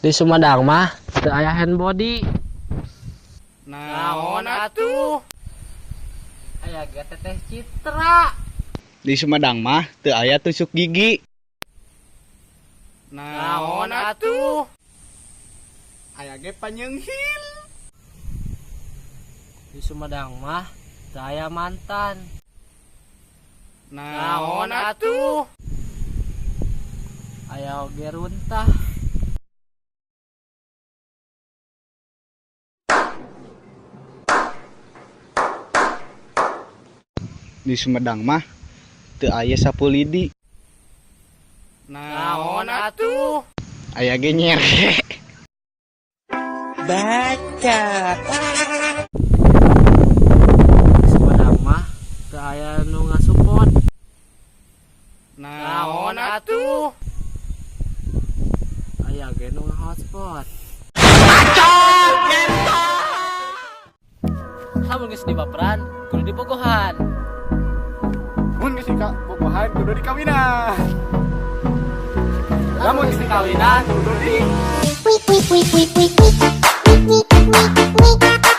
Di Sumedang mah teu aya handbody. Naon atuh? Aya ge Teteh Citra. Di Sumedang mah teu aya tusuk gigi. Naon atuh? Aya ge panyenghil. Di Sumedang mah teu aya mantan. Naon atuh? Aya oge runtah. Di Sumedang mah teu aya sapu lidi. Naon atuh? Aya ge nyere. Bacot. Di Sumedang mah teu aya nu ngasupport. Naon atuh? Aya ge nu hotspot. Lamun geus dibaperan kudu dibogohan. Mun geus bogohan kudu dikawinan. Lamun geus dikawinan kudu di Wee wee wee wee wee wee wee wee wee wee.